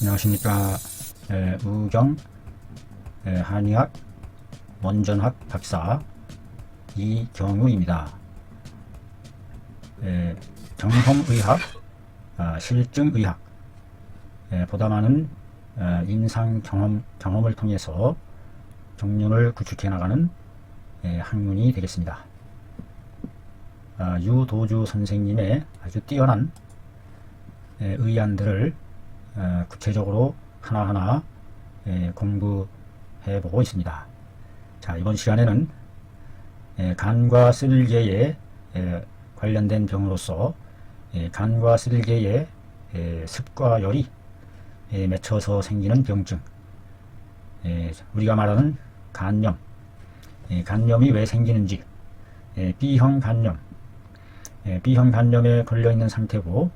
안녕하십니까. 우경 한의학 원전학 박사 이경우입니다. 경험의학, 실증의학, 보다 많은 임상 경험을 통해서 정론을 구축해 나가는 학문이 되겠습니다. 유도주 선생님의 아주 뛰어난 의안들을 구체적으로 하나하나 공부해 보고 있습니다. 자, 이번 시간에는 간과 쓸개에 관련된 병으로서 간과 쓸개의 습과 열이 맺혀서 생기는 병증, 우리가 말하는 간염, 간염이 왜 생기는지, B형 간염, B형 간염에 걸려있는 상태고,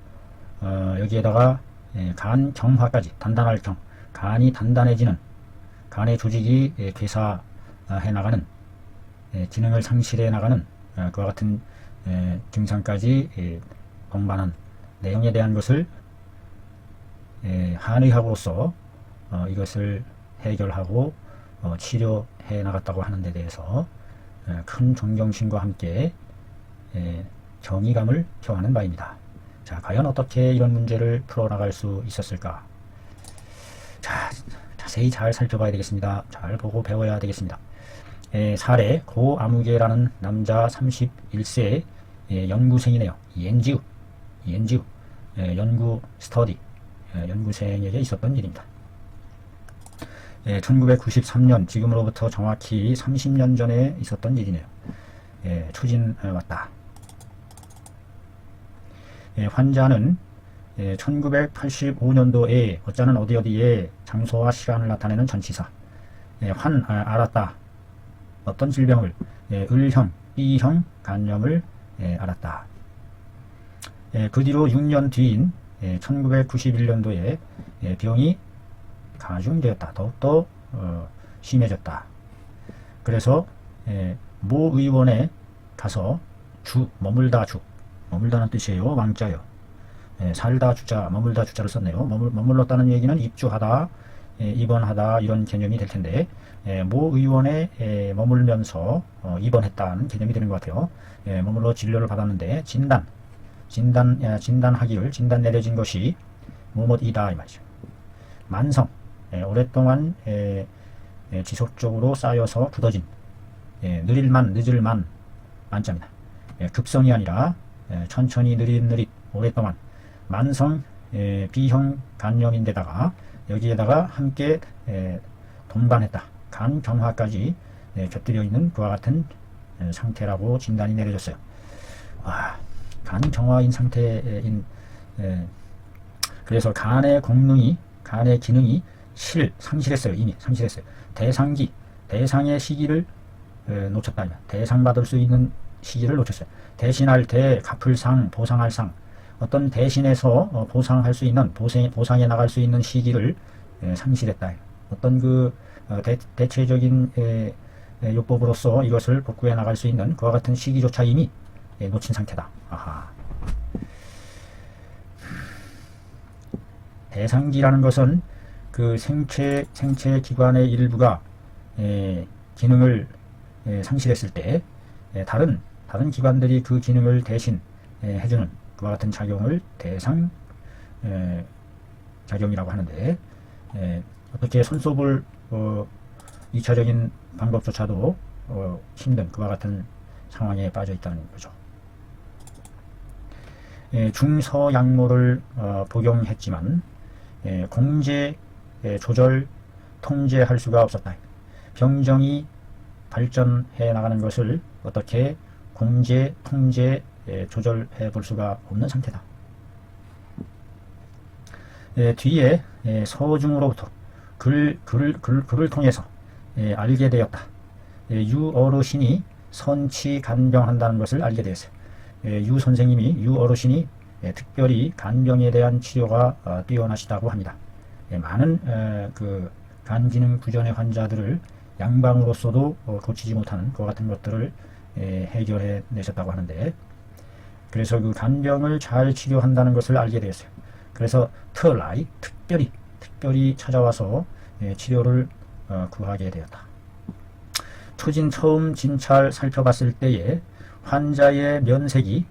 여기에다가 간경화까지, 단단할 경, 간이 단단해지는, 간의 조직이 괴사해 나가는, 기능을 상실해 나가는 그와 같은 증상까지 동반한 내용에 대한 것을 한의학으로서 이것을 해결하고 치료해 나갔다고 하는 데 대해서 큰 존경심과 함께 정의감을 표하는 바입니다. 자, 과연 어떻게 이런 문제를 풀어나갈 수 있었을까? 자, 자세히 잘 살펴봐야 되겠습니다. 잘 보고 배워야 되겠습니다. 사례 고아무개라는 남자 31세 연구생이네요. 연구 스터디, 연구생에게 있었던 일입니다. 1993년, 지금으로부터 정확히 30년 전에 있었던 일이네요. 추진 왔다. 환자는 1985년도에 어쩌는 어디에 장소와 시간을 나타내는 전치사, 알았다. 어떤 질병을, 을형, B형 간염을 알았다. 그 뒤로 6년 뒤인 1991년도에 병이 가중되었다. 더욱더 심해졌다. 그래서 모 의원에 가서 머물다는 뜻이에요. 왕자요. 살다 주자, 머물다 주자를 썼네요. 머물렀다는 얘기는 입주하다, 입원하다 이런 개념이 될 텐데, 모 의원에 머물면서 입원했다는 개념이 되는 것 같아요. 머물러 진료를 받았는데 진단 내려진 것이 뭐뭐이다 이 말이죠. 만성, 오랫동안 지속적으로 쌓여서 굳어진, 늦을 만 만자입니다. 급성이 아니라 천천히 느릿느릿 오랫동안 만성 B형 간염인데다가 여기에다가 함께 동반했다. 간경화까지 곁들여 있는 그와 같은 상태라고 진단이 내려졌어요. 간경화인 상태인, 그래서 간의 공능이, 간의 기능이 상실했어요. 이미 상실했어요. 대상의 시기를 놓쳤다. 대상받을 수 있는 시기를 놓쳤어요. 대신할 대, 갚을 상, 보상할 상, 어떤 대신해서 보상할 수 있는, 보상해 나갈 수 있는 시기를 상실했다. 어떤 대체적인 요법으로서 이것을 복구해 나갈 수 있는 그와 같은 시기조차 이미 놓친 상태다. 아하. 대상기라는 것은 그 생체 기관의 일부가 기능을 상실했을 때 다른 기관들이 그 기능을 대신 해주는 그와 같은 작용을 대상 작용이라고 하는데, 어떻게 손꼽을 2차적인 방법조차도 힘든 그와 같은 상황에 빠져 있다는 거죠. 중서약모를 복용했지만 공제, 조절, 통제할 수가 없었다. 병정이 발전해 나가는 것을 어떻게 공제, 통제, 조절해 볼 수가 없는 상태다. 뒤에 서중으로부터 글을 통해서 알게 되었다. 유 어르신이 선치 간병한다는 것을 알게 되었어요. 유 어르신이 특별히 간병에 대한 치료가 뛰어나시다고 합니다. 많은 그 간기능 부전의 환자들을 양방으로서도 고치지 못하는 그와 같은 것들을 해결해 내셨다고 하는데, 그래서 그 간병을 잘 치료한다는 것을 알게 되었어요. 그래서 특별히 특별히 찾아와서 치료를 구하게 되었다. 초진 처음 진찰 살펴봤을 때에 환자의 면색이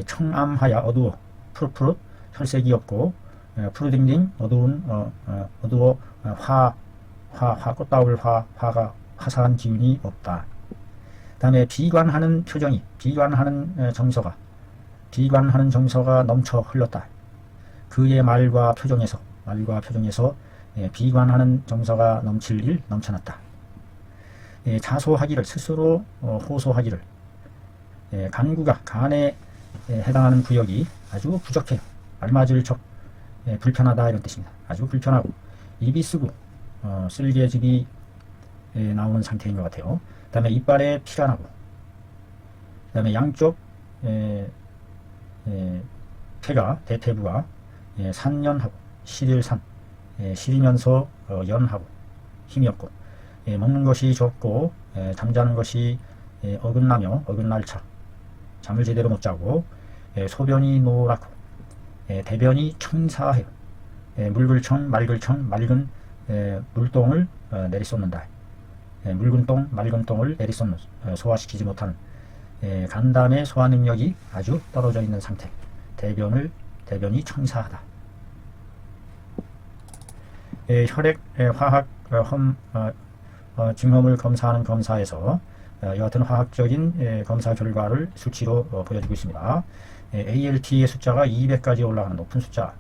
청암하여 어두워 푸릇푸릇 혈색이 없고 푸르딩딩 어두워 꽃다울 화가 화사한 기운이 없다. 다음에 비관하는 표정이 비관하는 정서가 넘쳐 흘렀다. 그의 말과 표정에서 비관하는 정서가 넘쳐났다. 자소하기를 스스로 호소하기를 간구가 간에 해당하는 구역이 아주 부족해요. 알맞을 적 불편하다 이런 뜻입니다. 아주 불편하고 입이 쓰고 쓸개즙이 나오는 상태인 것 같아요. 그 다음에 이빨에 피가 나고 그 다음에 양쪽 대퇴부가 산연하고 시리면서 연하고 힘이 없고 먹는 것이 적고 잠자는 것이 어긋날차 잠을 제대로 못 자고 소변이 노랗고 대변이 청사해요. 묽은 물똥을 내리쏟는다. 맑은 똥을 내리쏟는 소화시키지 못하는 간담의 소화 능력이 아주 떨어져 있는 상태. 대변이 청사하다. 혈액 화학 증험을 검사하는 검사에서 여하튼 화학적인 검사 결과를 수치로 보여주고 있습니다. ALT의 숫자가 200까지 올라가는 높은 숫자.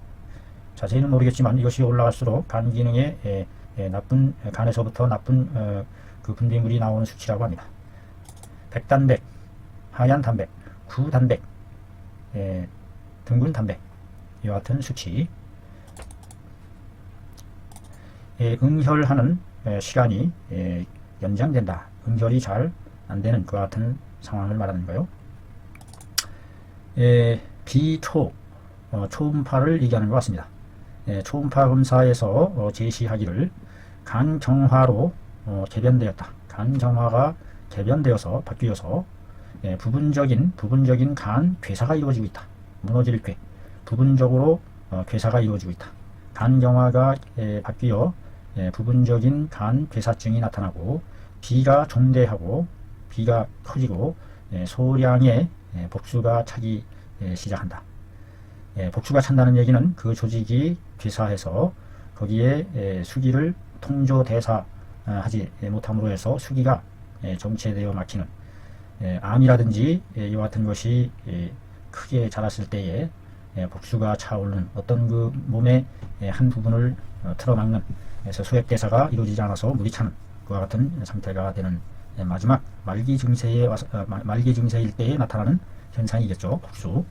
자세히는 모르겠지만 이것이 올라갈수록 간 기능에 간에서부터 나쁜 그 분비물이 나오는 수치라고 합니다. 백단백, 하얀 단백, 구단백, 둥근 단백, 이와 같은 수치. 응혈하는 시간이 연장된다. 응혈이 잘 안되는 그와 같은 상황을 말하는 거예요. 초음파를 얘기하는 것 같습니다. 초음파 검사에서 제시하기를 간경화로 개변되었다. 간경화가 개변되어서 바뀌어서 부분적인 간 괴사가 이루어지고 있다. 무너질 괴, 부분적으로 괴사가 이루어지고 있다. 간경화가 바뀌어 부분적인 간 괴사증이 나타나고 비가 종대하고 비가 커지고 소량의 복수가 차기 시작한다. 복수가 찬다는 얘기는 그 조직이 괴사해서 거기에 수기를 통조대사하지 못함으로 해서 수기가 정체되어 막히는 암이라든지 이와 같은 것이 크게 자랐을 때에 복수가 차오르는 어떤 그 몸의 한 부분을 틀어막는 그래서 수액대사가 이루어지지 않아서 물이 차는 그와 같은 상태가 되는 마지막 말기 증세일 때에 나타나는 현상이겠죠. 복수.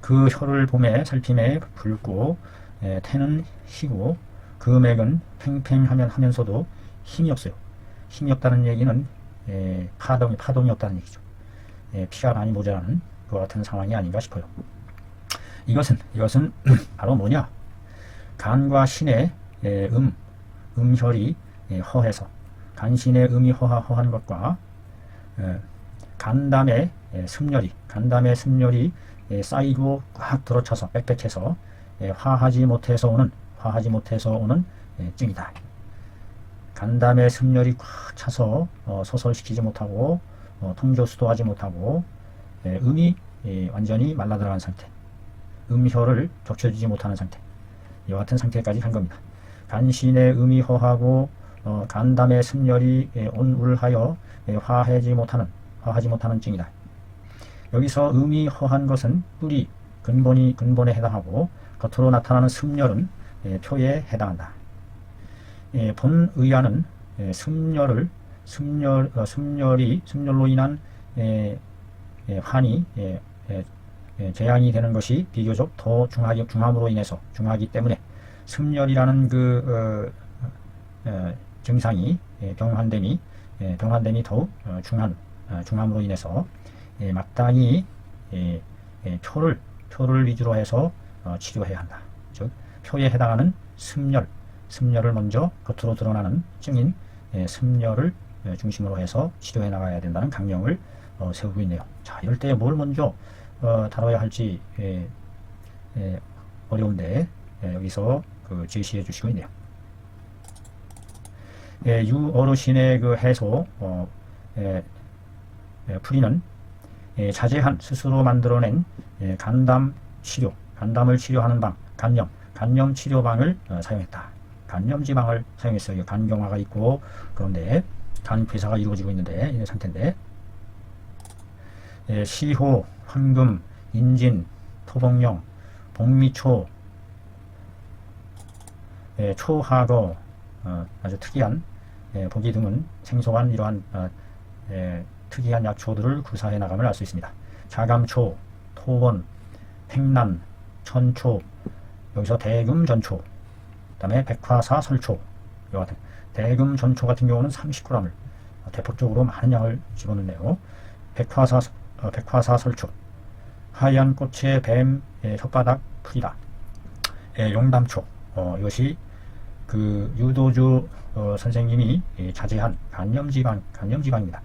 그 혀를 봄에 살핌에 붉고 태는 희고 금액은 팽팽하면서도 힘이 없어요. 힘이 없다는 얘기는 파동이 없다는 얘기죠. 피가 많이 모자라는 그와 같은 상황이 아닌가 싶어요. 이것은 바로 뭐냐? 간과 신의 음혈이 허해서 간신의 음이 허한 것과 간담의 습열이 쌓이고 꽉 들어차서 빽빽해서 화하지 못해서 오는 증이다. 간담의 습열이 꽉 차서 소설시키지 못하고 통조수도하지 못하고 음이 완전히 말라들어간 상태, 음혈을 적셔주지 못하는 상태, 이와 같은 상태까지 간 겁니다. 간신의 음이 허하고 간담의 습열이 온울하여 화하지 못하는 증이다. 여기서 음이 허한 것은 뿌리, 근본에 해당하고 겉으로 나타나는 습열은 표에 해당한다. 본의아는 습열로 인한 환이 재앙이 되는 것이 비교적 더 중하기 때문에 습열이라는 그 증상이 병환됨이 더욱 중함으로 인해서 마땅히 표를 위주로 해서 치료해야 한다. 즉 표에 해당하는 습열을 먼저 겉으로 드러나는 증인 습열을 중심으로 해서 치료해 나가야 된다는 강령을 세우고 있네요. 자, 이럴 때 뭘 먼저 다뤄야 할지 어려운데 여기서 그 제시해 주시고 있네요. 유 어르신의 그 해소 풀이는 자제한 스스로 만들어낸 간담 치료, 간담을 치료하는 방, 간염 치료방을 사용했다. 간염지방을 사용했어요. 간경화가 있고 그런데 간 괴사가 이루어지고 있는데 이 상태인데 시호, 황금, 인진, 토복령, 복미초, 초하거 아주 특이한 보기 등은 생소한 이러한 특이한 약초들을 구사해 나감을 알 수 있습니다. 자감초, 토원, 팽난, 천초, 여기서 대금전초, 그 다음에 백화사 설초, 이와 같은 대금전초 같은 경우는 30g을 대폭적으로 많은 양을 집어넣네요. 백화사 설초, 하얀 꽃의 뱀 혓바닥 풀이다. 용담초, 이것이 그 유도주 선생님이 자제한 간염지방입니다.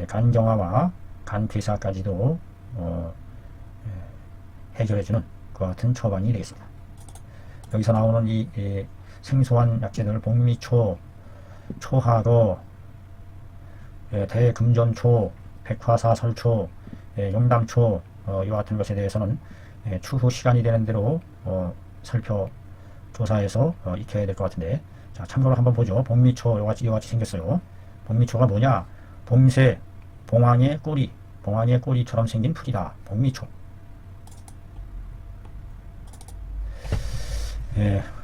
간경화와 간괴사까지도 해결해주는 그와 같은 처방이 되겠습니다. 여기서 나오는 이 생소한 약재들, 복미초, 초하거, 대금전초, 백화사설초, 용담초, 이와 같은 것에 대해서는 추후 시간이 되는 대로 조사해서 익혀야 될 것 같은데, 자, 참고로 한번 보죠. 복미초 이와 같이 생겼어요. 복미초가 뭐냐? 봉새, 봉황의 꼬리처럼 생긴 풀이다. 복미초.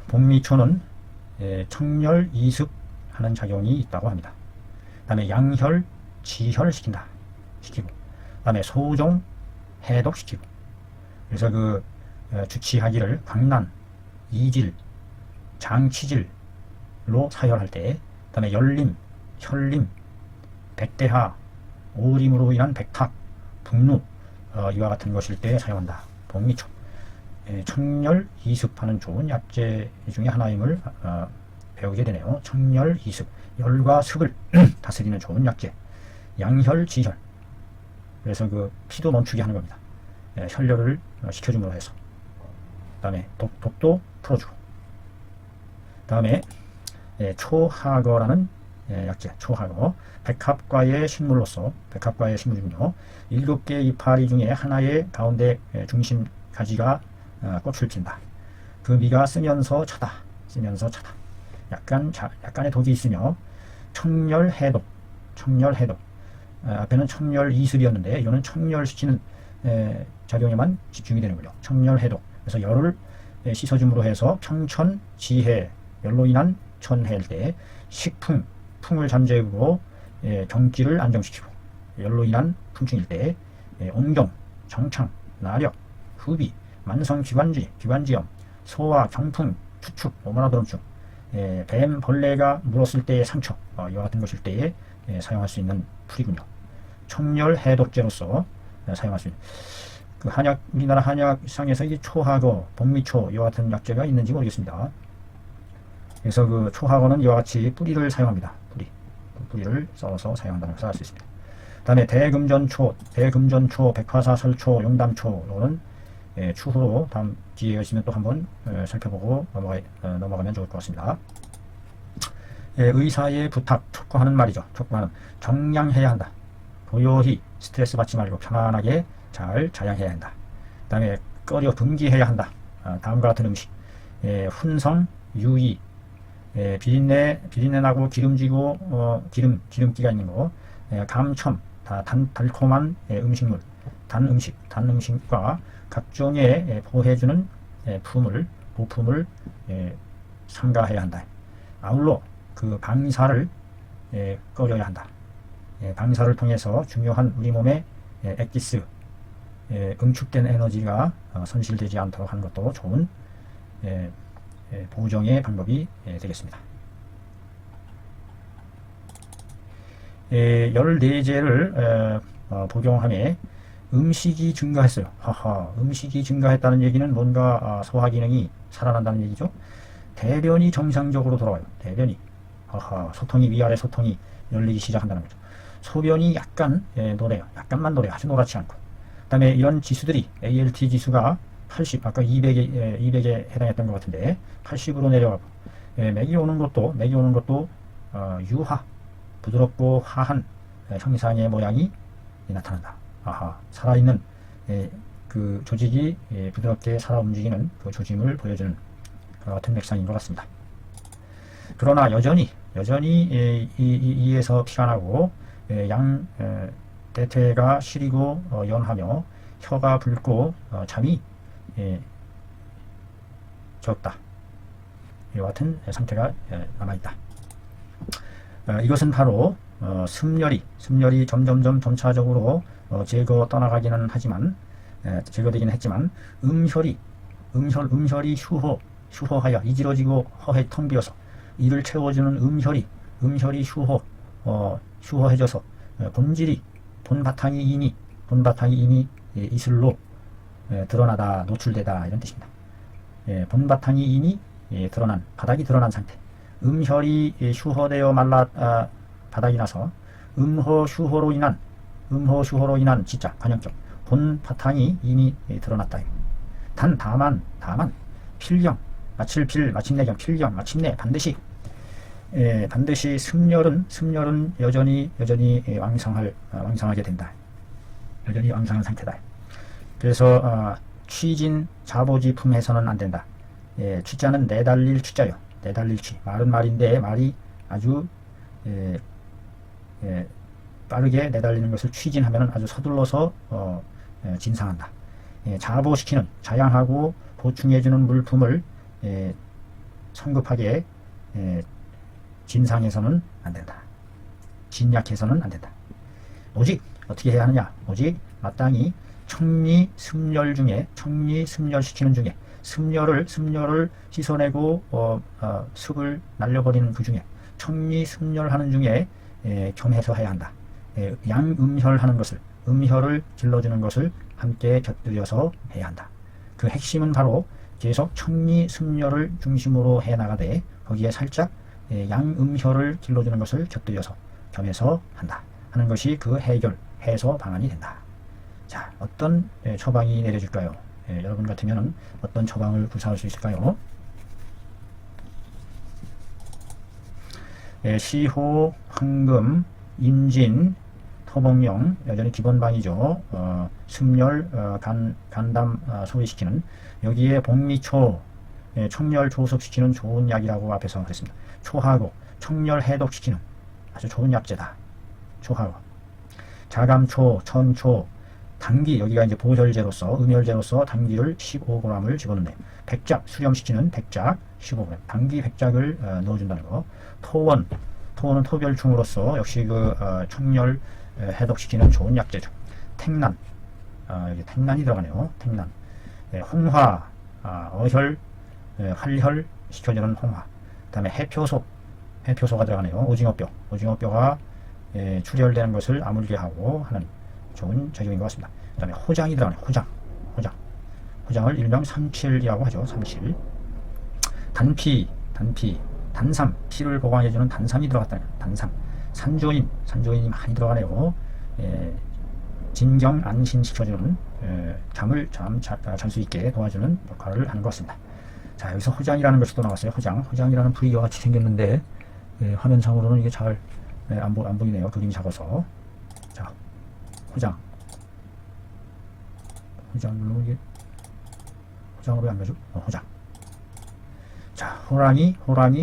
복미초는 청열 이습하는 작용이 있다고 합니다. 그 다음에 양혈, 지혈시키고, 그 다음에 소종, 해독시키고. 그래서 그 주치하기를 광난, 이질, 장치질로 사혈할 때, 그 다음에 열림, 혈림, 백대하, 오림으로 인한 백탁, 북루, 이와 같은 것일 때 사용한다. 복미초. 청열 이습하는 좋은 약재 중에 하나임을 배우게 되네요. 청열 이습, 열과 습을 다스리는 좋은 약재. 양혈, 지혈. 그래서 그 피도 멈추게 하는 겁니다. 혈류를 식혀줌으로 해서. 그 다음에 독도 풀어주고. 그 다음에 초하거라는 약재, 초하거. 백합과의 식물로서, 백합과의 식물이군요. 7개 이파리 중에 하나의 가운데 중심 가지가 꽃을 핀다. 그 미가 쓰면서 차다. 약간의 독이 있으며 청열해독. 앞에는 청열이습이었는데 이거는 청열시키는 작용에만 집중이 되는군요. 청열해독. 그래서 열을 씻어줌으로 해서 평천지해, 열로 인한 천해일 때 풍을 잠재우고 경기를 안정시키고, 열로 인한 풍충일 때 온경, 정창, 나력, 후비, 기관지염, 소화, 경풍, 추축, 오모나드럼증, 뱀, 벌레가 물었을 때의 상처, 이와 같은 것일 때에 사용할 수 있는 풀이군요. 청열 해독제로서 사용할 수 있는, 그 우리나라 한약상에서 이 초하거, 복미초 이와 같은 약재가 있는지 모르겠습니다. 그래서 그 초하거는 이와 같이 뿌리를 사용합니다. 뿌리를 썰어서 사용한다는 것을 알 수 있습니다. 그 다음에 대금전초, 백화사설초, 용담초, 이거는 추후로 다음 기회가 있으면 또 한번 살펴보고 넘어가면 좋을 것 같습니다. 의사의 부탁, 촉구하는 말이죠. 촉구하는, 정량해야 한다. 고요히 스트레스 받지 말고 편안하게 잘 자양해야 한다. 그 다음에 끓여 금기해야 한다. 다음과 같은 음식, 훈성, 유의, 비린내 나고 기름지고 기름기가 있는 거, 감첨, 달콤한 음식물, 단 음식과 각종의 보해주는 보품을 삼가해야 한다. 아울러 그 방사를 꺼려야 한다. 방사를 통해서 중요한 우리 몸의 엑기스, 응축된 에너지가 손실되지 않도록 하는 것도 좋은 보정의 방법이 되겠습니다. 14제를 복용함에 음식이 증가했어요. 음식이 증가했다는 얘기는 뭔가 소화 기능이 살아난다는 얘기죠. 대변이 정상적으로 돌아와요. 대변이. 소통이, 위아래 소통이 열리기 시작한다는 거죠. 소변이 약간만 노래요. 아주 노랗지 않고. 그 다음에 이런 지수들이 ALT 지수가 80, 아까 200에 해당했던 것 같은데 80으로 내려가고, 맥이 오는 것도 유화, 부드럽고 화한 형상의 모양이 나타난다. 아하, 살아있는 그 조직이 부드럽게 살아 움직이는 그 조짐을 보여주는 그와 같은 맥상인 것 같습니다. 그러나 여전히 이에서 피가 나고 양 대퇴가 시리고 연하며 혀가 붉고 잠이 적다. 이와 같은 상태가 남아있다. 이것은 바로 습열이 점차적으로 제거되기는 했지만 음혈이 휴호하여 이지러지고 허해 텅 비어서 이를 채워주는 음혈이 휴호해져서 본바탕이 이니 이슬로 드러나다, 노출되다, 이런 뜻입니다. 본바탕이 이니 드러난, 바닥이 드러난 상태. 음혈이 휴호되어 말라 바닥이 나서 음호 휴호로 인한 지자 관형격 본 바탕이 이니 드러났다. 다만 필경 마침내경 필경 마침내 반드시 습열은 여전히 왕성하게 된다. 여전히 왕성한 상태다. 그래서 취진 자보지품해서는 안 된다. 취자는 내달릴 취자요. 내달릴 취. 말은 말인데 말이 아주 빠르게 내달리는 것을 취진하면 아주 서둘러서 진상한다. 자보시키는 자양하고 보충해주는 물품을 성급하게 진상해서는 안 된다. 진약해서는 안 된다. 오직 어떻게 해야 하느냐? 오직 마땅히 청리습열시키는 중에 습열을 씻어내고 습을 날려버리는 그 중에 청리습열하는 중에 겸해서 해야 한다. 양음혈하는 것을 음혈을 길러주는 것을 함께 곁들여서 해야 한다. 그 핵심은 바로 계속 청리습열을 중심으로 해나가되 거기에 살짝 양음혈을 길러주는 것을 곁들여서 겸해서 한다 하는 것이 그 해소 방안이 된다. 자, 어떤 처방이 내려질까요? 여러분 같으면 어떤 처방을 구사할 수 있을까요? 시호, 황금, 인진, 토복령 여전히 기본방이죠. 습열, 간담 소위시키는, 여기에 복미초, 청열 조습시키는 좋은 약이라고 앞에서 그랬습니다. 초하고 청열 해독시키는 아주 좋은 약재다. 초하고 자감초, 천초, 당기, 여기가 이제 보혈제로서 음혈제로서 당기를 15g을 집어넣네요. 백작, 수렴시키는 백작 15g, 당기 백작을 넣어준다는 거. 토원은 토별충으로서 역시 그 청열 해독시키는 좋은 약재죠. 택난, 여기 택난이 들어가네요. 택난. 홍화, 어혈, 활혈 시켜주는 홍화. 그 다음에 해표소가 들어가네요. 오징어뼈가 출혈되는 것을 아물게 하고 하는 좋은 작용인 것 같습니다. 그 다음에 호장이 들어가네요. 호장을 일명 삼칠이라고 하죠. 삼칠. 단삼, 피를 보강해주는 단삼이 들어갔다는 거예요. 단삼. 산조인이 많이 들어가네요. 진경 안신시켜주는 잠을 잘 수 있게 도와주는 역할을 하는 것 같습니다. 자, 여기서 호장이라는 것이 또 나왔어요. 호장이라는 불이 이와 같이 생겼는데 화면상으로는 이게 잘 안 보이네요. 그림이 작아서. 자, 호장으로 이게 호장으로 안 가죠? 호장. 자, 호랑이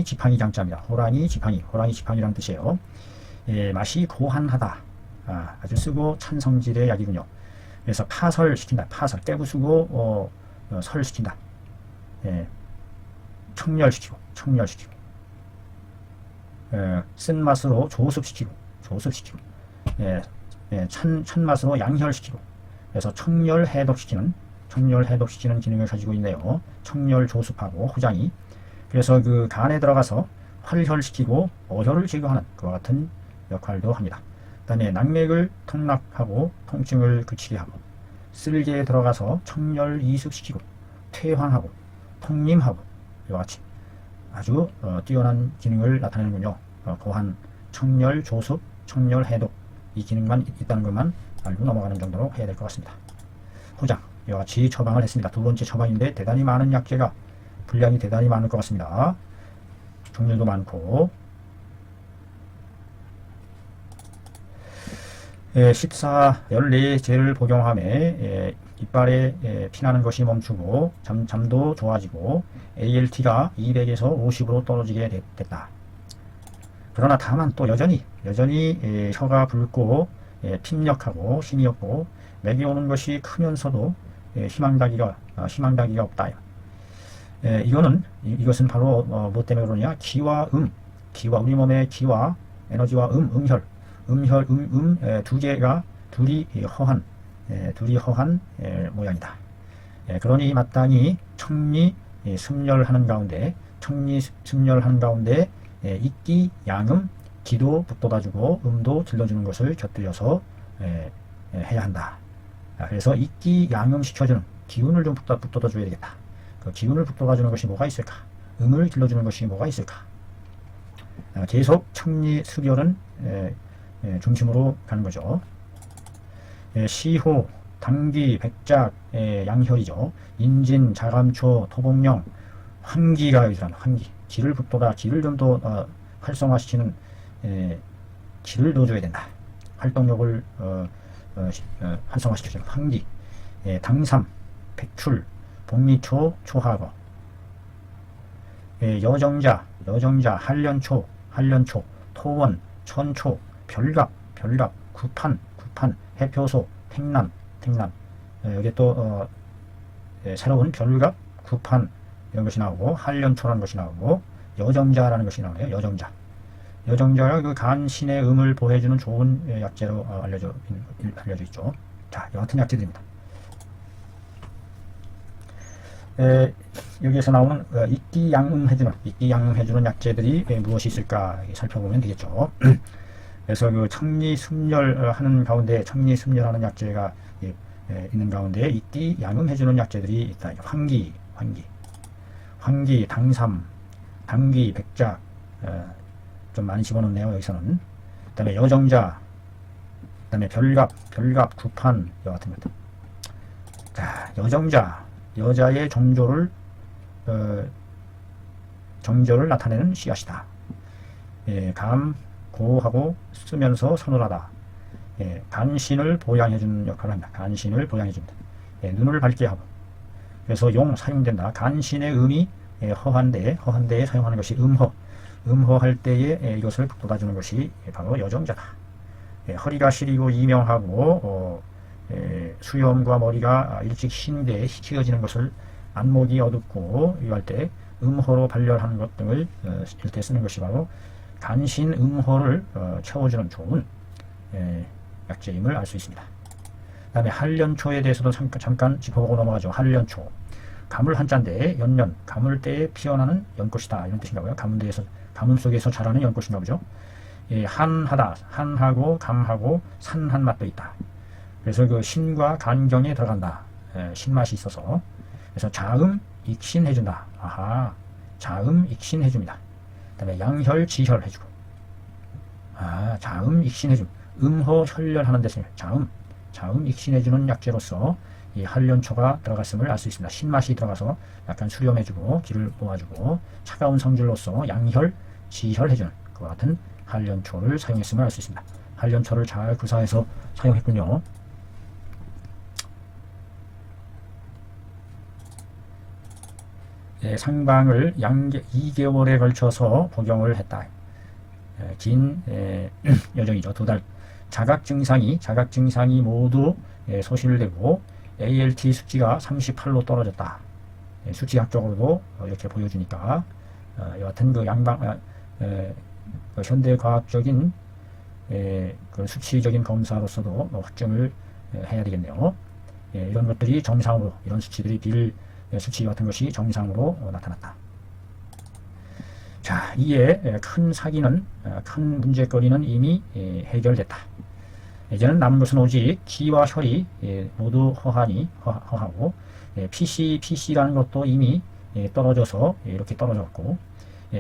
지팡이 장자입니다. 호랑이 지팡이라는 뜻이에요. 맛이 고한하다. 아주 쓰고 찬 성질의 약이군요. 그래서 파설시킨다. 깨부수고 설시킨다. 청열시키고 쓴맛으로 조습시키고 찬맛으로 양혈시키고, 그래서 청열해독시키는 기능을 가지고 있네요. 청열조습하고 호장이. 그래서 그 간에 들어가서 활혈시키고 어혈을 제거하는 그와 같은 역할도 합니다. 그 다음에 낙맥을 통락하고 통증을 그치게 하고, 쓸개에 들어가서 청열 이습시키고 퇴황하고 통림하고 이와 같이 아주 뛰어난 기능을 나타내는군요. 고한 청열 조습, 청열 해독, 이 기능만 있다는 것만 알고 넘어가는 정도로 해야 될 것 같습니다. 이와 같이 처방을 했습니다. 두 번째 처방인데 대단히 많은 약재가 분량이 대단히 많을 것 같습니다. 종류도 많고 14제를 복용함에 이빨에 피나는 것이 멈추고 잠도 좋아지고 ALT가 200에서 50으로 떨어지게 됐다. 그러나 다만 또 여전히 혀가 붉고 핍력하고 힘이 없고 맥이 오는 것이 크면서도 희망다기가 없다. 이것은 바로 뭐 때문에 그러냐? 기와 우리 몸의 기와 에너지와 음혈 두 개가 둘이 허한 모양이다. 그러니 마땅히 청리 승렬하는 가운데 이끼 양음 기도 북돋아주고 음도 질러주는 것을 곁들여서 해야 한다. 그래서 이끼 양음 시켜주는 기운을 좀 북돋아줘야 되겠다. 그 기운을 북돋아주는 것이 뭐가 있을까? 음을 길러주는 것이 뭐가 있을까? 계속 청리 수별은 중심으로 가는 거죠. 시호, 당귀, 백작, 양혈이죠. 인진, 자감초, 토복령, 환기가 여기서 환기. 기를 북돋아 기를 좀 더 활성화시키는 기를 넣어줘야 된다. 활동력을 활성화시켜주는 환기. 당삼, 백출, 복리초, 초하거. 여정자, 한련초, 토원, 천초, 별갑, 구판, 해표소, 택남. 여기 또 새로운 별갑, 구판 이런 것이 나오고 한련초라는 것이 나오고 여정자라는 것이 나오네요. 여정자가 그 간신의 음을 보호해주는 좋은 약재로 알려져 있죠. 자, 이 같은 약재들입니다. 여기에서 나오는 이끼 양음해주는 약재들이 무엇이 있을까 살펴보면 되겠죠. 그래서 그 청리승렬하는 가운데 청리승렬하는 약재가 있는 가운데 이끼 양음해주는 약재들이 있다. 환기, 당삼, 당귀, 백작 좀 많이 집어넣네요. 여기서는. 그 다음에 여정자, 그 다음에 별갑, 구판 이와 같은 것들. 자, 여정자, 여자의 정조를 나타내는 씨앗이다. 고하고 쓰면서 서늘하다. 간신을 보양해주는 역할을 합니다. 간신을 보양해줍니다. 눈을 밝게 하고. 그래서 사용된다. 간신의 음이 허한데에 사용하는 것이 음허할 때에 이것을 북돋아주는 것이 바로 여정자다. 허리가 시리고 이명하고 수염과 머리가 일찍 흰데 희어지는 것을 안목이 어둡고 이할 때 음호로 발열하는 것 등을 일때 쓰는 것이 바로 간신 음호를 채워주는 좋은 약재임을 알 수 있습니다. 그 다음에 한련초에 대해서도 잠깐 짚어보고 넘어가죠. 한련초. 가물 한자인데 연년, 가물 때에 피어나는 연꽃이다 이런 뜻인가 봐요. 가뭄 속에서 자라는 연꽃인가 보죠. 한하다, 한하고 감하고 산한 맛도 있다. 그래서 그 신과 간경에 들어간다. 신맛이 있어서. 그래서 자음, 익신해준다. 자음, 익신해줍니다. 그 다음에 양혈, 지혈 해주고. 자음, 익신해줌. 음허, 혈렬하는 데서 자음, 익신해주는 약재로서 이 한련초가 들어갔음을 알 수 있습니다. 신맛이 들어가서 약간 수렴해주고 기를 모아주고 차가운 성질로서 양혈, 지혈 해주는 그와 같은 한련초를 사용했음을 알 수 있습니다. 한련초를 잘 구사해서 사용했군요. 상방을 2개월에 걸쳐서 복용을 했다. 긴 여정이죠. 2달. 자각 증상이 모두 소실되고 ALT 수치가 38로 떨어졌다. 수치학적으로도 이렇게 보여주니까 여하튼 그 그 현대과학적인 그 수치적인 검사로서도 확정을 해야 되겠네요. 이런 것들이 정상으로 이런 수치들이 빌 수치 같은 것이 정상으로 나타났다. 자, 이에 큰 사기는 큰 문제거리는 이미 해결됐다. 이제는 남은 것은 오직 기와 혈이 모두 허하고 PC라는 것도 이미 떨어져서 이렇게 떨어졌고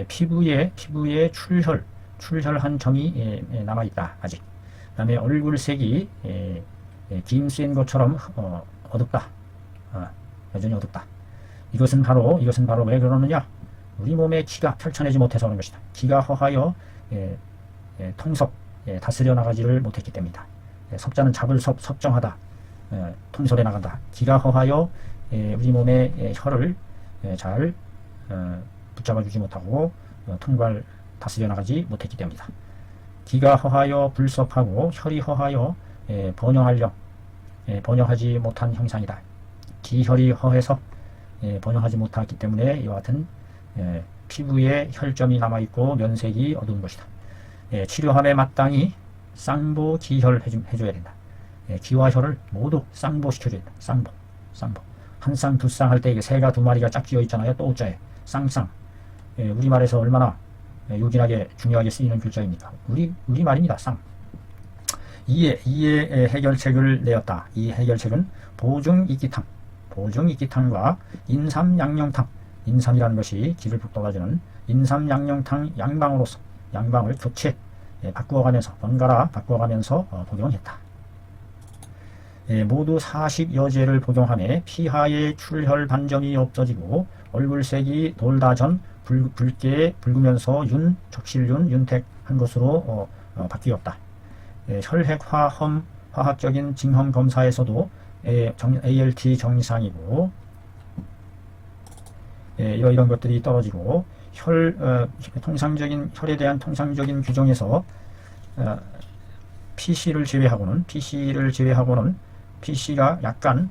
피부에 출혈한 점이 남아있다. 아직. 그 다음에 얼굴색이 김센 것처럼 어둡다. 여전히 어둡다. 이것은 바로 왜 그러느냐? 우리 몸의 기가 펼쳐내지 못해서 그런 것이다. 기가 허하여 통섭 다스려 나가지를 못했기 때문이다. 섭자는 잡을 섭정하다. 통솔해 나간다. 기가 허하여 우리 몸의 혀를 잘 붙잡아주지 못하고 통괄 다스려 나가지 못했기 때문이다. 기가 허하여 불섭하고 혈이 허하여 번영하지 못한 형상이다. 기혈이 허해서 번영하지 못했기 때문에 이와 같은 피부에 혈점이 남아있고 면색이 어두운 것이다. 치료함에 마땅히 쌍보 기혈 해줘야 된다. 기와 혈을 모두 쌍보시켜줘야 된다. 쌍보. 한 쌍, 두 쌍 할 때 이게 새가 두 마리가 짝 지어 있잖아요. 또 자에 쌍쌍. 우리말에서 얼마나 요긴하게 중요하게 쓰이는 글자입니까? 우리말입니다. 쌍. 이에 해결책을 내었다. 이 해결책은 보증익기탕과 인삼양령탕. 인삼이라는 것이 기를 북돋아주는 인삼양령탕 양방으로서 양방을 교체 바꾸어가면서 번갈아 바꾸어가면서 복용했다. 모두 40여제를 복용하며 피하의 출혈 반점이 없어지고 얼굴색이 돌다 전 붉게 붉으면서 적실윤, 윤택한 것으로 바뀌었다. 혈핵화험 화학적인 징험 검사에서도 ALT 정상이고 이런 것들이 떨어지고 혈에 대한 통상적인 규정에서 PC를 제외하고는 PC가 약간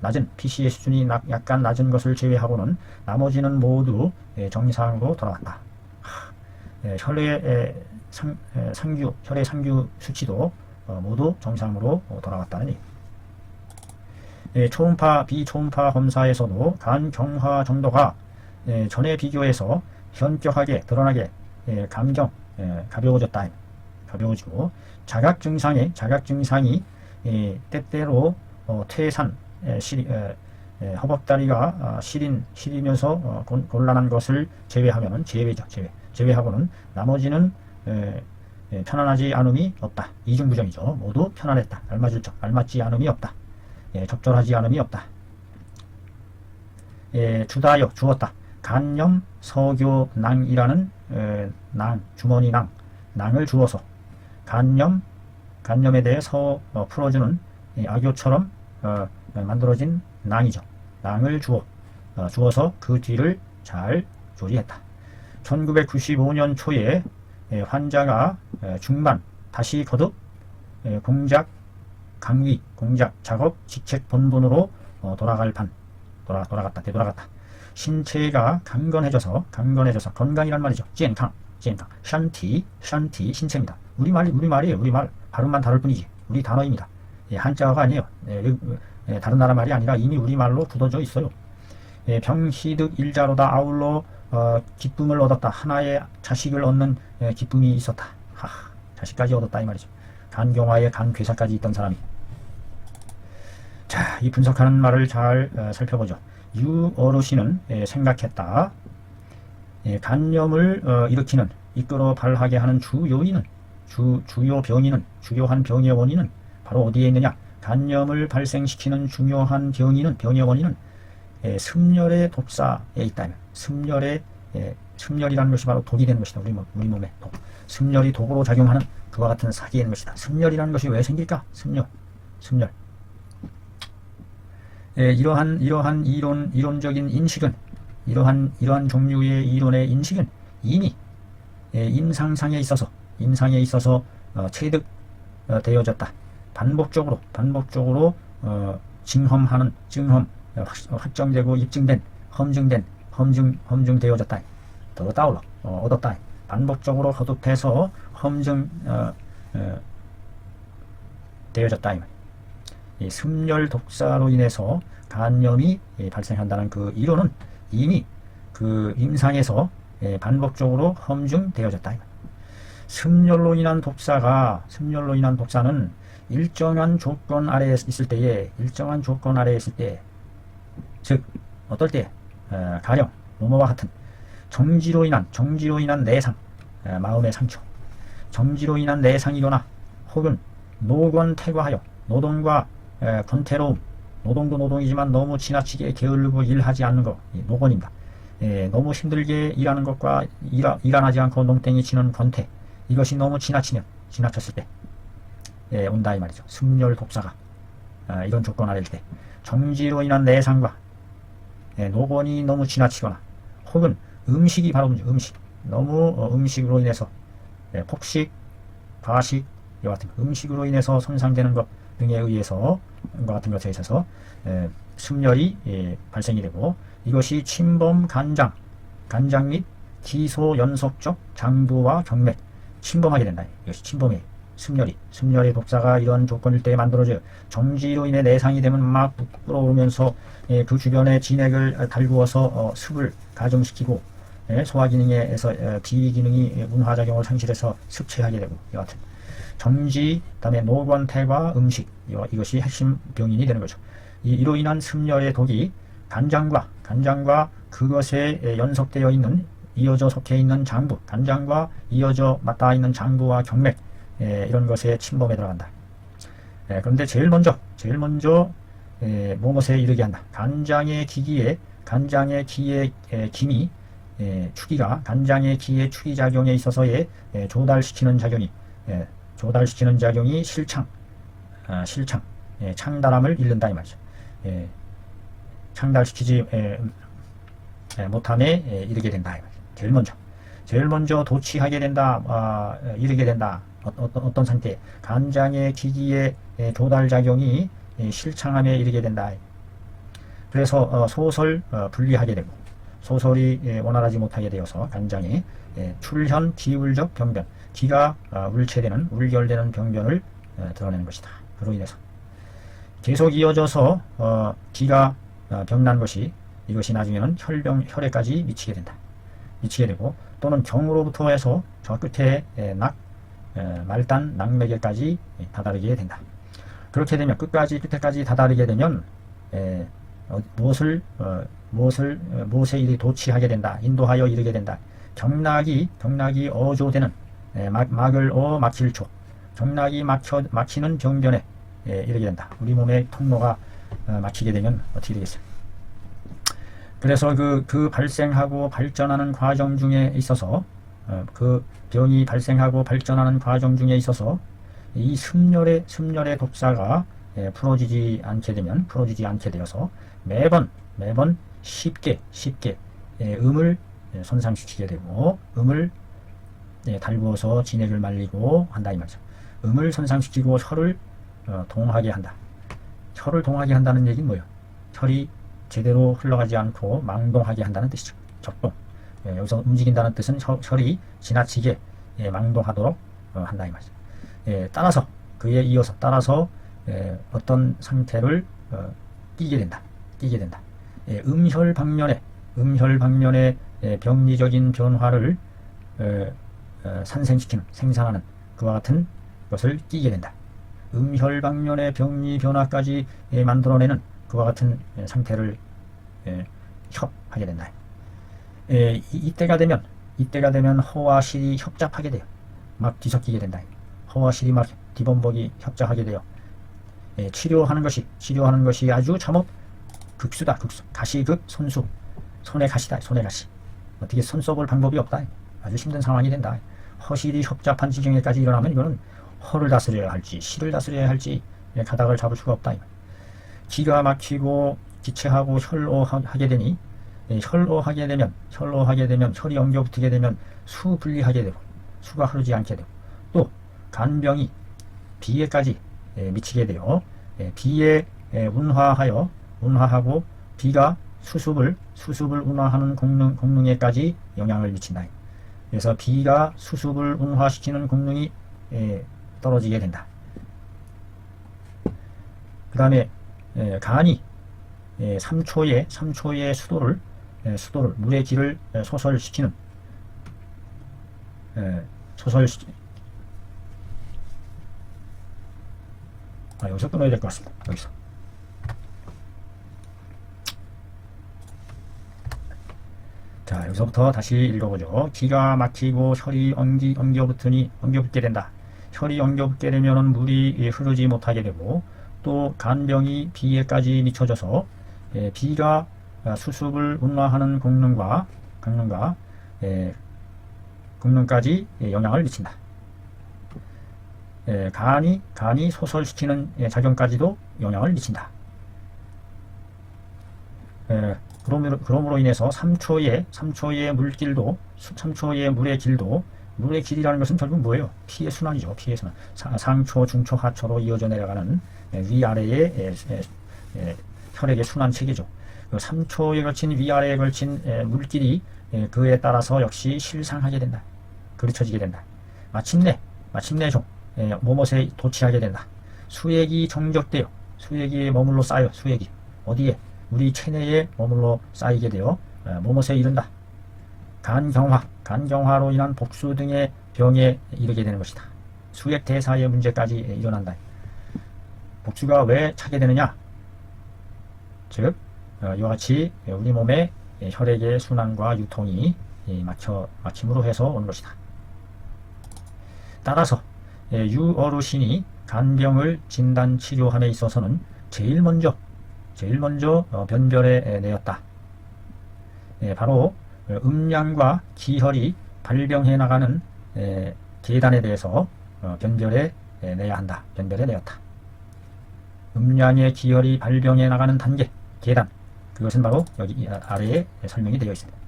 낮은 PC의 수준이 약간 낮은 것을 제외하고는 나머지는 모두 정상으로 돌아왔다. 혈의 상규 수치도 모두 정상으로 돌아왔다니. 초음파, 비초음파 검사에서도 간 경화 정도가 전에 비교해서 현격하게 드러나게 가벼워지고 자각 증상이 때때로 퇴산, 허벅다리가 시리면서 곤란한 것을 제외하고는 나머지는 편안하지 않음이 없다. 이중부정이죠. 모두 편안했다. 알맞지 않음이 없다. 적절하지 않음이 없다. 주었다. 간염 서교낭이라는 주머니 낭을 주어서 간염에 대해서 풀어주는 악교처럼 만들어진 낭이죠. 낭을 주어서 그 뒤를 잘 조리했다. 1995년 초에 환자가 중반 다시 거듭 공작 작업 직책 본분으로 되돌아갔다. 신체가 강건해져서 건강이란 말이죠. 健康 샨티 신체입니다. 우리말이에요. 우리말 발음만 다를 뿐이지 우리 단어입니다. 한자어가 아니에요. 다른 나라 말이 아니라 이미 우리말로 굳어져 있어요. 병희득 일자로다. 아울러 기쁨을 얻었다. 하나의 자식을 얻는 기쁨이 있었다. 자식까지 얻었다 이 말이죠. 간경화에 간괴사까지 있던 사람이. 자, 이 분석하는 말을 잘 살펴보죠. 유어르신은 생각했다. 간염을 이끌어 발하게 하는 주요한 병의 원인은 바로 어디에 있느냐? 간염을 발생시키는 중요한 병의 원인은 습열의 독사에 있다면, 습열이라는 것이 바로 독이 되는 것이다. 우리 몸에 독. 습열이 독으로 작용하는 그와 같은 사기인 것이다. 습열이라는 것이 왜 생길까? 습열. 이러한 이론적인 인식은, 이러한 종류의 이론의 인식은 이미 임상상에 있어서 체득되어졌다. 반복적으로 확정되고 입증된, 험증되어졌다. 더 따올러 얻었다. 반복적으로 거듭해서 되어졌다. 이 습열 독사로 인해서 간염이 발생한다는 그 이론은 이미 그 임상에서 반복적으로 험증되어졌다. 습열로 인한 독사는 일정한 조건 아래에 있을 때에, 즉 어떨 때 가령 뭐뭐와 같은 정지로 인한 내상, 마음의 상처, 정지로 인한 내상이거나 혹은 노곤 퇴과하여 노동과 권태로움, 노동도 노동이지만 너무 지나치게 게으르고 일하지 않는 것, 노곤입니다. 너무 힘들게 일하는 것과 일 안 하지 않고 농땡이 치는 권태, 이것이 너무 지나쳤을 때 온다 이 말이죠. 승열 독사가 이런 조건 아래일 때 정지로 인한 내상과 노곤이 너무 지나치거나 혹은 음식이 바로 문제, 너무 음식으로 인해서 폭식, 과식 이와 같은 음식으로 인해서 손상되는 것 등에 의해서 같은 것에 있어서 승열이 발생이 되고, 이것이 침범 간장 및 기소 연속적 장부와 경맥 침범하게 된다. 이것이 침범이에요. 승열의 독사가 이런 조건일 때 만들어져요. 정지로 인해 내상이 되면 막 불어오르면서 그 주변에 진액을 달구어서 습을 가중시키고 소화기능에서 비기능이 운화작용을 상실해서 습체하게 되고, 이와 같은 정지, 다음에 노곤태과 음식, 이것이 핵심 병인이 되는 거죠. 이로 인한 승열의 독이 간장과 그것에 연속되어 있는, 이어져 속해 있는 장부, 간장과 이어져 맞닿아 있는 장부와 경맥, 이런 것에 침범에 들어간다. 그런데 제일 먼저 무엇에 이르게 한다. 간장의 기의 김이 추기가 간장의 기의 추기작용에 있어서의 조달시키는 작용이 실창, 창달함을 잃는다 이 말이죠. 창달시키지 못함에 이르게 된다. 제일 먼저 도취하게 된다, 이르게 된다. 어떤 상태? 간장의 기기의 조달작용이 실창함에 이르게 된다. 그래서 소설 분리하게 되고, 소설이 원활하지 못하게 되어서 간장의 출현 기울적 병변, 기가 울결되는 병변을 드러내는 것이다. 그로 인해서 계속 이어져서 기가 병난 것이, 이것이 나중에는 혈에까지 미치게 되고, 또는 경으로부터 해서 저 끝에 말단 낙맥에까지 다다르게 된다. 그렇게 되면 끝에까지 다다르게 되면 무엇에 이르 도취하게 된다. 인도하여 이르게 된다. 경락이 어조되는 막을 막힐 초, 경락이 막히는 병변에 이르게 된다. 우리 몸의 통로가 막히게 되면 어떻게 되겠어요? 그래서 그 발생하고 발전하는 과정 중에 있어서 그 병이 발생하고 발전하는 과정 중에 있어서 이 습열의 독사가 풀어지지 않게 되어서 매번 쉽게 음을 손상시키게 되고, 음을 달구어서 진액을 말리고 한다 이 말이죠. 음을 손상시키고 혈을 동하게 한다. 혈을 동하게 한다는 얘기는 뭐예요? 혈이 제대로 흘러가지 않고 망동하게 한다는 뜻이죠. 적동. 여기서 움직인다는 뜻은 혈이 지나치게 망동하도록 한다 이 말이죠. 따라서 그에 이어서 어떤 상태를 끼게 된다. 음혈 방면의 병리적인 변화를 생산하는 그와 같은 것을 끼게 된다. 음혈 방면의 병리 변화까지 만들어내는 그와 같은 상태를 협하게 된다. 이때가 되면 허와 실이 협잡하게 돼요. 막 뒤섞이게 된다. 허와 실이 막 뒤범벅이 협잡하게 돼요. 치료하는 것이 아주 참혹 극수다. 가시극 손수, 손의 가시다. 어떻게 손 써볼 방법이 없다. 아주 힘든 상황이 된다. 허실이 협잡한 지경에까지 일어나면 이거는 허를 다스려야 할지 실을 다스려야 할지 가닥을 잡을 수가 없다. 기가 막히고 기체하고 혈오하게 되니, 혈오하게 되면 혈이 엉겨붙게 되면 수 분리하게 되고, 수가 흐르지 않게 되고, 또 간병이 비에까지 미치게 되어 비에 운화하고 비가 수습을 운화하는 공능에까지 영향을 미친다. 그래서 비가 수습을 운화시키는 공능이 떨어지게 된다. 그 다음에 간이 3초의 수도를 물의 길을 소설시키는 여기서 끊어야 될 것 같습니다. 여기서 자, 여기서부터 다시 읽어보죠. 기가 막히고 혈이 엉겨붙게 된다. 혈이 엉겨붙게 되면 물이 흐르지 못하게 되고, 또 간병이 비에까지 미쳐져서 비가 수습을 운화하는功能까지 영향을 미친다. 간이 소설시키는 작용까지도 영향을 미친다. 그러므로 인해서 3초의 물길도, 3초의 물의 길도, 물의 길이라는 것은 결국 뭐예요? 피의 순환이죠. 피의 순환. 상초, 중초, 하초로 이어져 내려가는 위아래의 혈액의 순환 체계죠. 3초에 걸친 위아래에 걸친 물길이 그에 따라서 역시 실상하게 된다. 그르쳐지게 된다. 마침내 좀 뭐뭇에 도취하게 된다. 수액이 정적되어 수액이 머물러 쌓여 수액이 어디에? 우리 체내에 머물러 쌓이게 되어 뭐뭇에 이른다. 간경화로 인한 복수 등의 병에 이르게 되는 것이다. 수액 대사의 문제까지 일어난다. 복수가 왜 차게 되느냐? 즉 이와 같이 우리 몸의 혈액의 순환과 유통이 마침으로 해서 오는 것이다. 따라서 유어르신이 간병을 진단 치료함에 있어서는 제일 먼저 변별해 내었다. 바로 음양과 기혈이 발병해 나가는 계단에 대해서 변별해 내야 한다. 변별해 내었다. 음양의 기혈이 발병해 나가는 단계, 계단, 그것은 바로 여기 아래에 설명이 되어 있습니다.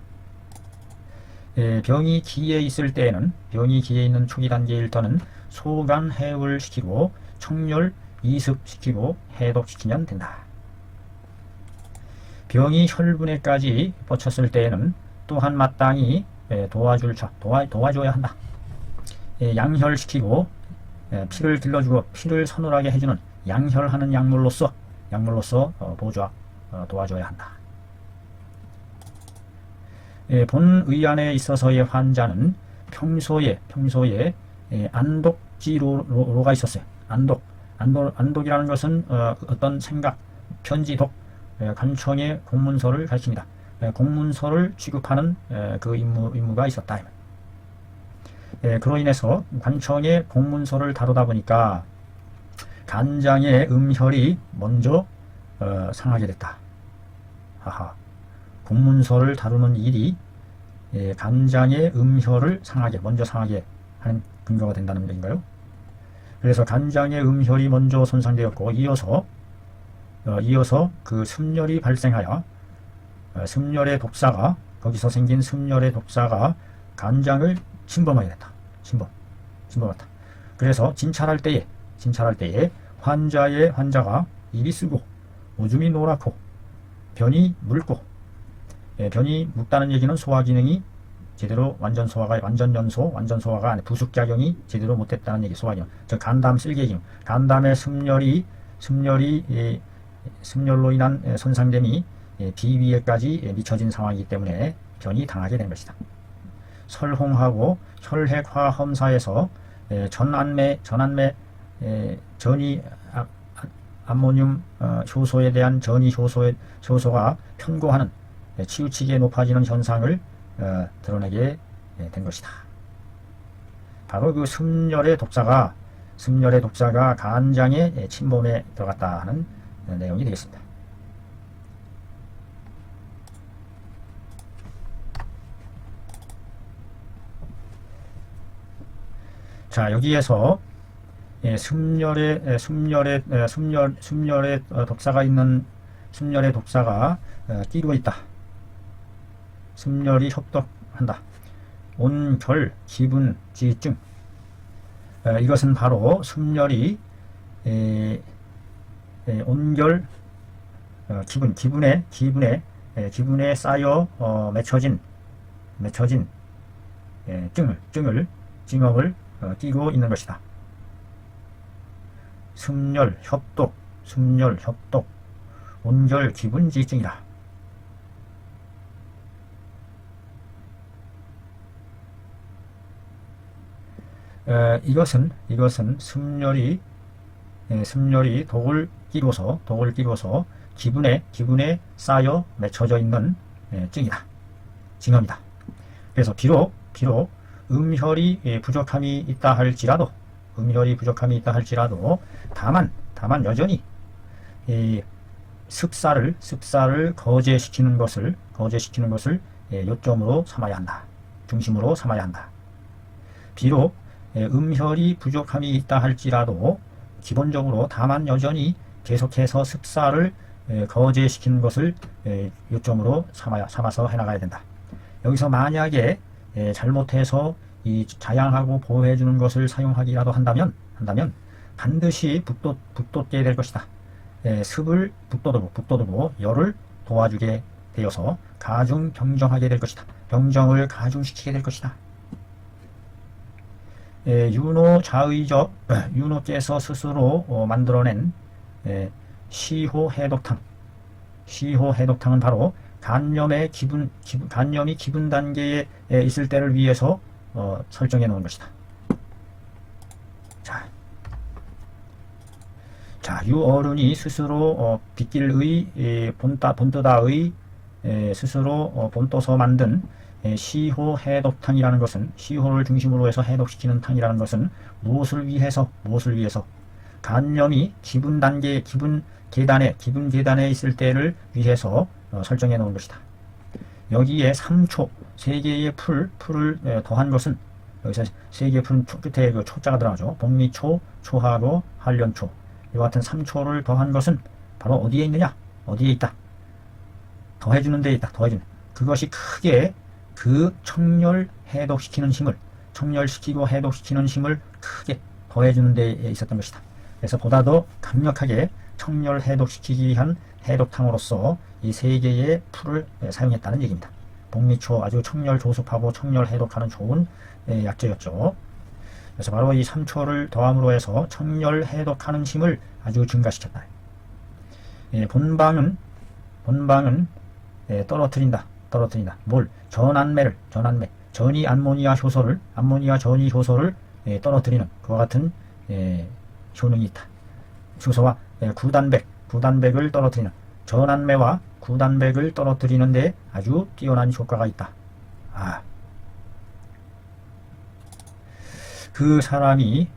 병이 기에 있을 때에는 병이 기에 있는 초기 단계일 때는 소간 해울시키고 청열 이습시키고 해독시키면 된다. 병이 혈분에까지 뻗쳤을 때에는 또한 마땅히 도와줘야 한다. 양혈시키고 피를 길러주고 피를 서늘하게 해주는 양혈하는 약물로서 도와줘야 한다. 본의안에 있어서의 환자는 평소에 안독지로가 있었어요. 안독이라는 것은 어떤 생각, 편지독, 관청의 공문서를 가르칩니다. 공문서를 취급하는 그 임무가 있었다. 그로 인해서 관청의 공문서를 다루다 보니까 간장의 음혈이 먼저 상하게 됐다. 공문서를 다루는 일이 간장의 음혈을 먼저 상하게 하는 근거가 된다는 얘기인가요? 그래서 간장의 음혈이 먼저 손상되었고 이어서 그 습열이 발생하여 습열의 독사가 거기서 생긴 습열의 독사가 간장을 침범하게 됐다. 침범했다. 그래서 진찰할 때에 환자가 입이 쓰고 오줌이 노랗고 변이 묽고 변이 묽다는 얘기는 소화 기능이 제대로 완전 소화가 아니 부숙작용이 제대로 못됐다는 얘기. 소화 기능, 즉 간담 쓸개기능, 간담의 습열로 인한 손상됨이 비위에까지 미쳐진 상황이기 때문에 변이 당하게 된 것이다. 설홍하고 혈핵화 험사에서 전안매 전이 암모늄 효소에 대한 전이 효소가 편고하는 치우치게 높아지는 현상을 드러내게 된 것이다. 바로 그 습열의 독사가 간장의 침범에 들어갔다 하는 내용이 되겠습니다. 자, 여기에서 습열의 독사가 끼고 있다. 습열이 협독한다. 온결, 기분, 지증. 이것은 바로 습열이 온결, 기분에 쌓여 맺혀진 징업을 끼고 있는 것이다. 습열, 협독, 온결, 기분, 지증이다. 이것은 습열이 독을 끼고서 기분에 쌓여 맺혀져 있는 징험이다. 그래서 비록 음혈이 부족함이 있다 할지라도 다만 여전히 이 습사를 거제시키는 것을 요점으로 삼아야 한다. 중심으로 삼아야 한다. 비록 음혈이 부족함이 있다 할지라도 기본적으로 다만 여전히 계속해서 습사를 거제시키는 것을 요점으로 삼아서 해나가야 된다. 여기서 만약에 잘못해서 이 자양하고 보호해주는 것을 사용하기라도 한다면 반드시 북돋게 될 것이다. 습을 북돋우고 열을 도와주게 되어서 가중병정하게 될 것이다. 병정을 가중시키게 될 것이다. 윤호께서 스스로 만들어낸 시호해독탕은 바로 간염이 기분 단계에 있을 때를 위해서 설정해 놓은 것이다. 자, 유어른이 스스로 빗길의 본뜨다의 스스로 본떠서 만든 시호해독탕이라는 것은, 시호를 중심으로 해서 해독시키는 탕이라는 것은 무엇을 위해서 간염이 기분 계단에 있을 때를 위해서 설정해 놓은 것이다. 여기에 3초, 3개의 풀을 더한 것은, 여기서 3개의 풀은 끝에 그 초자가 들어가죠. 복리초, 초하고 한련초. 이와 같은 3초를 더한 것은 바로 어디에 있느냐? 어디에 있다? 더해주는 데에 있다. 그것이 크게 그 청열시키고 해독시키는 힘을 크게 더해주는 데에 있었던 것이다. 그래서 보다 더 강력하게 청열 해독시키기 위한 해독탕으로서 이 3개의 풀을 사용했다는 얘기입니다. 복리초 아주 청열 조습하고 청열 해독하는 좋은 약재였죠. 그래서 바로 이 3초를 더함으로 해서 청열 해독하는 힘을 아주 증가시켰다. 본방은 떨어뜨린다. 뭘? 전이 암모니아 전이 효소를 떨어뜨리는 그와 같은 효능이 있다. 효소와 구단백을 떨어뜨리는, 전안매와 구단백을 떨어뜨리는데 아주 뛰어난 효과가 있다. 그 사람의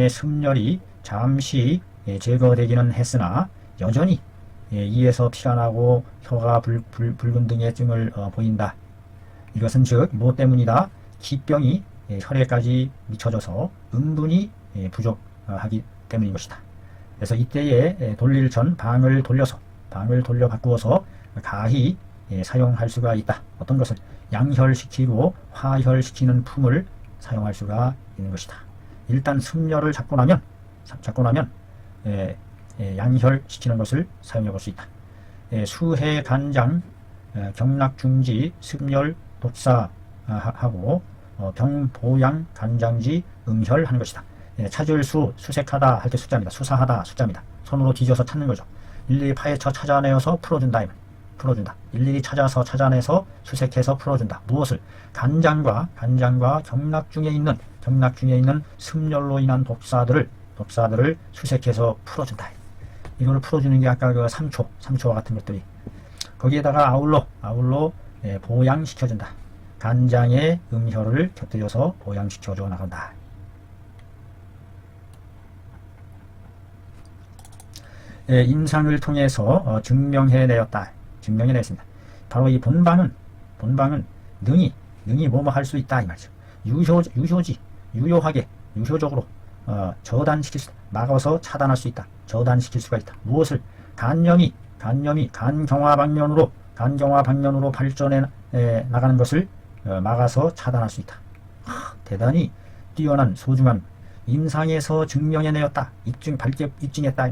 습열이 잠시 제거되기는 했으나 여전히 이에서 피가 나고 혀가 붉은 등의 증을 보인다. 이것은 즉 무엇 때문이다? 기병이 혈액까지 미쳐져서 음분이 부족하기 때문인 것이다. 그래서 이때에 돌릴 전 방을 돌려 바꾸어서 가히 사용할 수가 있다. 어떤 것을? 양혈시키고 화혈시키는 품을 사용할 수가 있는 것이다. 일단 습열을 잡고 나면 양혈시키는 것을 사용해 볼 수 있다. 수해 간장, 경락중지, 습열 독사하고 병보양 간장지 음혈하는 것이다. 찾을 수색하다 할 때 숫자입니다. 수사하다 숫자입니다. 손으로 뒤져서 찾는 거죠. 일일이 파헤쳐 찾아내어서 풀어준다. 일일이 찾아내서 수색해서 풀어준다. 무엇을? 간장과 경락 중에 있는 습열로 인한 독사들을 수색해서 풀어준다. 이거를 풀어주는 게 아까 그 3초와 같은 것들이, 거기에다가 아울러 보양시켜준다. 간장에 음혈을 곁들여서 보양시켜줘 나간다. 임상을 통해서 증명해냈습니다. 바로 이 본방은 능히 뭐뭐 할 수 있다 이 말이죠. 유효적으로 저단시킬 수, 막아서 차단할 수 있다. 저단시킬 수가 있다. 무엇을? 간염이 간경화방면으로 발전해 나가는 것을 막아서 차단할 수 있다. 대단히 뛰어난 소중한 임상에서 증명해내었다. 입증했다.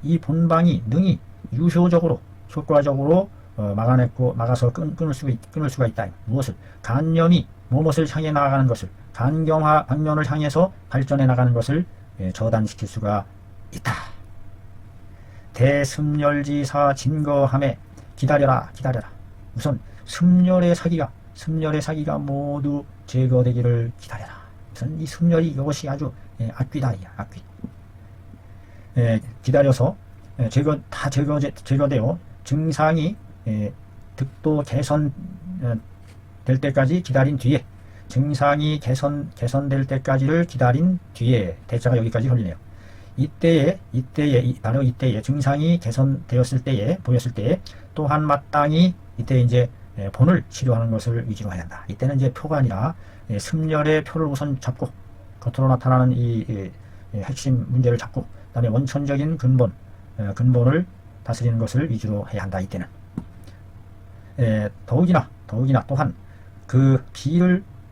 이 본방이 능히 유효적으로 효과적으로 막아서 끊을 수가 있다. 무엇을? 간염이 무엇을 향해 나가는 것을, 간경화 방면을 향해서 발전해 나가는 것을 저단시킬 수가 있다. 대습열지사 진거함에 기다려라. 우선 습열의 사기가 모두 제거되기를 기다려라. 우선 이 습열이 이것이 아주 악귀다. 악귀. 기다려서 제거되어 증상이 득도 개선될 때까지 기다린 뒤에, 증상이 개선될 때까지를 기다린 뒤에, 대자가 여기까지 걸리네요. 바로 이때에 증상이 개선되었을 때에, 보였을 때에 또한 마땅히 이때 이제 본을 치료하는 것을 위주로 해야 한다. 이때는 이제 표가 아니라 승열의 표를 우선 잡고, 겉으로 나타나는 이 핵심 문제를 잡고, 그다음에 원천적인 근본을 다스리는 것을 위주로 해야 한다. 이때는 더욱이나 또한 그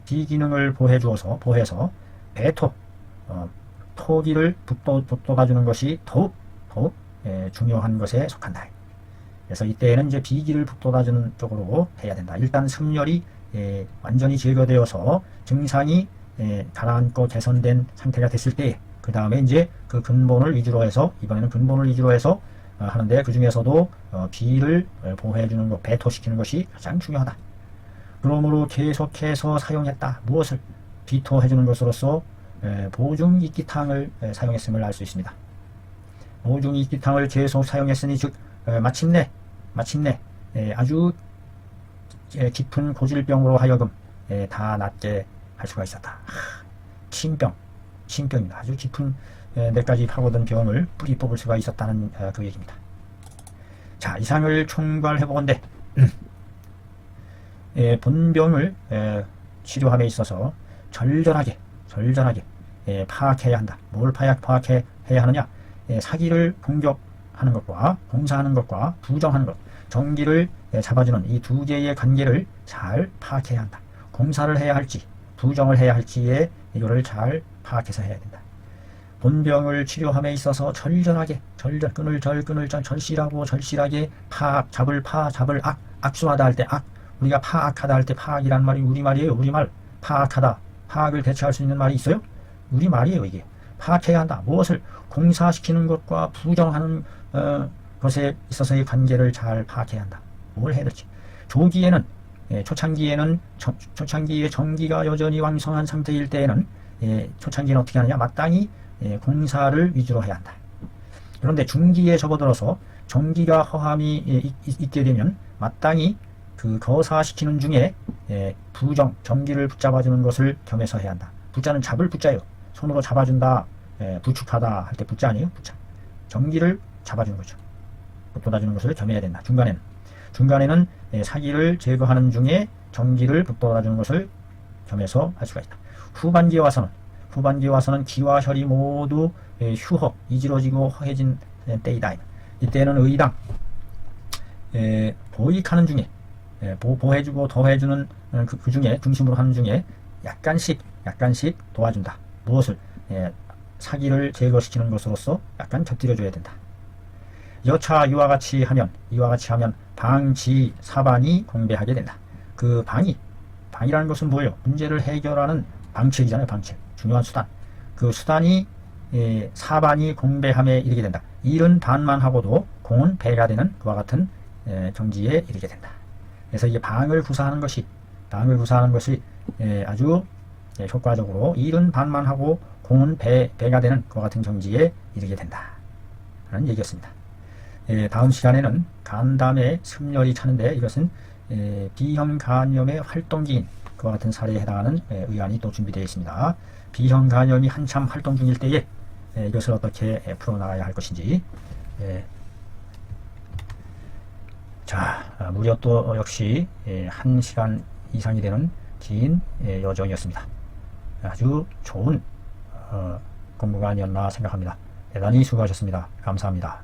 비기능을 보해서 배토, 토기를 북돋아주는 것이 더욱 중요한 것에 속한다. 그래서 이때에는 이제 비기를 북돋아주는 쪽으로 해야 된다. 일단 승열이 완전히 제거되어서 증상이 가라앉고 개선된 상태가 됐을 때, 그 다음에 이제 그 근본을 위주로 해서, 이번에는 근본을 위주로 해서 하는데, 그 중에서도 비를 보호해주는 것, 배토시키는 것이 가장 중요하다. 그러므로 계속해서 사용했다. 무엇을? 비토해주는 것으로서 보중이끼탕을 사용했음을 알 수 있습니다. 보중이끼탕을 계속 사용했으니 즉 마침내 아주 깊은 고질병으로 하여금 다 낫게 할 수가 있었다. 침병입니다. 아주 깊은 뇌까지 파고든 병을 뿌리 뽑을 수가 있었다는 그 얘기입니다. 자, 이상을 총괄해보건대 본병을 치료함에 있어서 절절하게 파악해야 한다. 뭘 파악해야 하느냐? 사기를 공격하는 것과 공사하는 것과 부정하는 것, 정기를 잡아주는 이 두 개의 관계를 잘 파악해야 한다. 공사를 해야 할지 부정을 해야 할지에 이거를 잘 파악해서 해야 된다. 본병을 치료함에 있어서 절절하게 끈을 절실하게 잡을 악수하다 할 때 우리가 파악하다 할 때 파악이란 말이 우리말이에요. 우리말. 파악하다, 파악을 대체할 수 있는 말이 있어요? 우리말이에요. 이게 파악해야 한다. 무엇을? 공사시키는 것과 부정하는 것에 있어서의 관계를 잘 파악해야 한다. 뭘 해야 될지. 조기에는 초창기에 정기가 여전히 왕성한 상태일 때에는 초창기는 어떻게 하느냐? 마땅히 공사를 위주로 해야 한다. 그런데 중기에 접어들어서 정기가 허함이 있게 되면 마땅히 그 거사시키는 중에 정기를 붙잡아주는 것을 겸해서 해야 한다. 붙자는 잡을 붙자예요. 손으로 잡아준다, 부축하다 할 때 붙자 아니에요? 붙자. 정기를 잡아주는 거죠. 붙돋아주는 것을 겸해야 된다. 중간에는 사기를 제거하는 중에 정기를 붙돋아주는 것을 겸해서 할 수가 있다. 후반기에 와서는 기와 혈이 모두 이지러지고 허해진 때이다. 이때는 의당 보익하는 중에 보해주고 더해주는 그 중에 중심으로 하는 중에 약간씩 도와준다. 무엇을? 사기를 제거시키는 것으로서 약간 곁들여줘야 된다. 여차 이와 같이 하면 방지 사반이 공배하게 된다. 그 방이라는 것은 뭐예요? 문제를 해결하는 방책이잖아요. 방책. 중요한 수단. 그 수단이 사반이 공배함에 이르게 된다. 일은 반만 하고도 공은 배가 되는 그와 같은 정지에 이르게 된다. 그래서 이게 방을 구사하는 것이 아주 효과적으로 일은 반만 하고 공은 배가 되는 그와 같은 정지에 이르게 된다. 라는 얘기였습니다. 다음 시간에는 간담의 습열이 차는데 이것은 B형 간염의 활동기인 그와 같은 사례에 해당하는 의안이 또 준비되어 있습니다. B형 간염이 한참 활동 중일 때에 이것을 어떻게 풀어나가야 할 것인지. 자, 무려 또 역시 1시간 이상이 되는 긴 여정이었습니다. 아주 좋은 공부가 아니었나 생각합니다. 대단히 수고하셨습니다. 감사합니다.